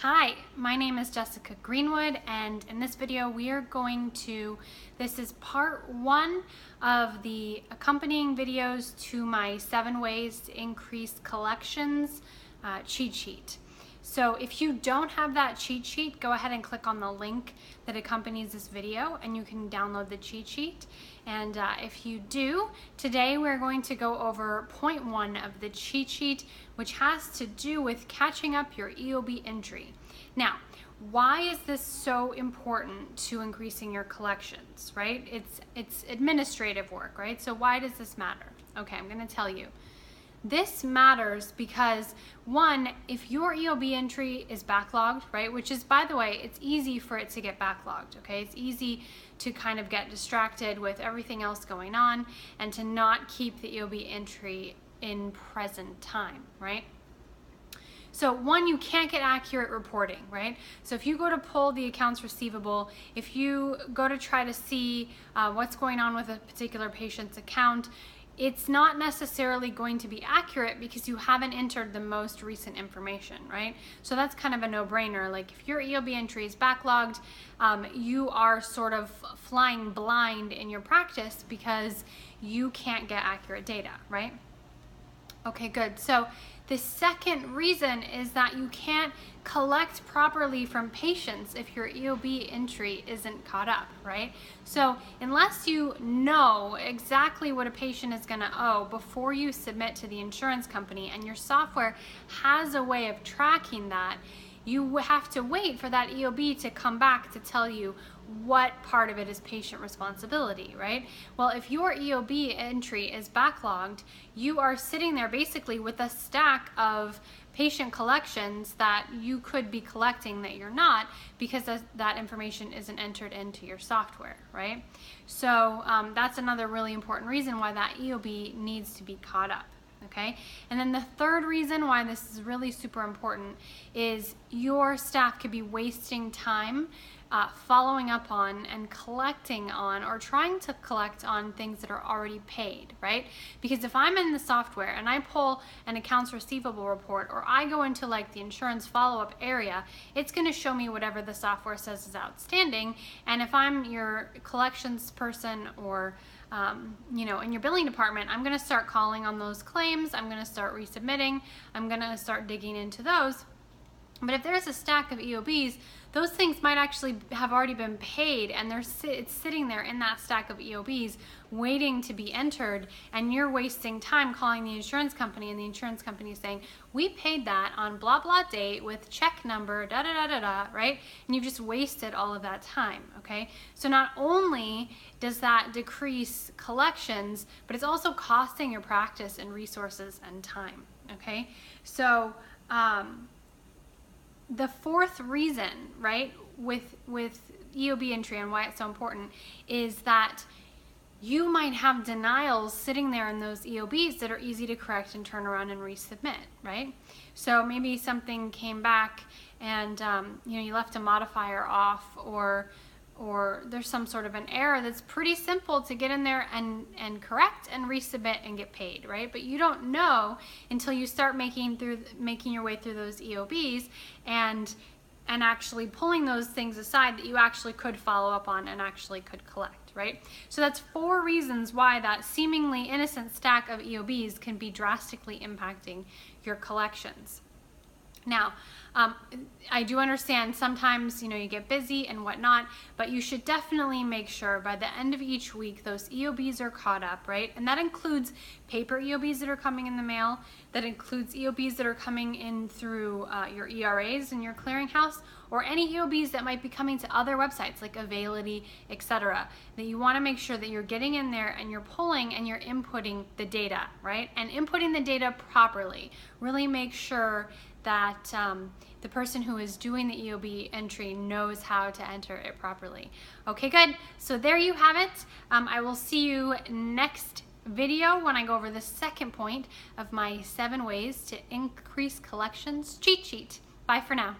Hi, my name is Jessica Greenwood, and in this video this is part one of the accompanying videos to my 7 ways to increase collections cheat sheet. So if you don't have that cheat sheet, go ahead and click on the link that accompanies this video and you can download the cheat sheet. And if you do, today we're going to go over point 1 of the cheat sheet, which has to do with catching up your EOB entry. Now, why is this so important to increasing your collections, right? It's administrative work, right? So why does this matter? Okay, I'm going to tell you. This matters because, one, if your EOB entry is backlogged, right, which is, by the way, it's easy for it to get backlogged, okay? It's easy to kind of get distracted with everything else going on and to not keep the EOB entry in present time, right? So one, you can't get accurate reporting, right? So if you go to pull the accounts receivable, if you go to try to see what's going on with a particular patient's account, it's not necessarily going to be accurate because you haven't entered the most recent information, right? So that's kind of a no-brainer. Like if your EOB entry is backlogged, you are sort of flying blind in your practice because you can't get accurate data, right? Okay, good. So the second reason is that you can't collect properly from patients if your EOB entry isn't caught up, right? So unless you know exactly what a patient is going to owe before you submit to the insurance company and your software has a way of tracking that, you have to wait for that EOB to come back to tell you what part of it is patient responsibility, right? Well, if your EOB entry is backlogged, you are sitting there basically with a stack of patient collections that you could be collecting that you're not because that information isn't entered into your software, right? So that's another really important reason why that EOB needs to be caught up. Okay, and then the third reason why this is really super important is your staff could be wasting time following up on and collecting on or trying to collect on things that are already paid, right? Because if I'm in the software and I pull an accounts receivable report or I go into like the insurance follow-up area, it's going to show me whatever the software says is outstanding. And if I'm your collections person or in your billing department, I'm going to start calling on those claims. I'm going to start resubmitting. I'm going to start digging into those. But if there's a stack of EOBs, those things might actually have already been paid and it's sitting there in that stack of EOBs waiting to be entered, and you're wasting time calling the insurance company and the insurance company is saying, we paid that on blah blah date with check number da da da da da, right? And you've just wasted all of that time, okay? So not only does that decrease collections, but it's also costing your practice in resources and time, okay? So the fourth reason, right, with EOB entry and why it's so important is that you might have denials sitting there in those EOBs that are easy to correct and turn around and resubmit, right? So maybe something came back and you left a modifier off, or there's some sort of an error that's pretty simple to get in there and correct and resubmit and get paid, right? But you don't know until you start making your way through those EOBs and actually pulling those things aside that you actually could follow up on and actually could collect, right? So that's 4 reasons why that seemingly innocent stack of EOBs can be drastically impacting your collections. Now, I do understand sometimes, you get busy and whatnot, but you should definitely make sure by the end of each week those EOBs are caught up, right? And that includes paper EOBs that are coming in the mail, that includes EOBs that are coming in through your ERAs in your clearinghouse, or any EOBs that might be coming to other websites like Availity, etc. That you want to make sure that you're getting in there and you're pulling and you're inputting the data, right? And inputting the data properly. Really make sure that the person who is doing the EOB entry knows how to enter it properly. Okay, good. So there you have it. I will see you next video when I go over the second point of my 7 ways to increase collections cheat sheet. Bye for now.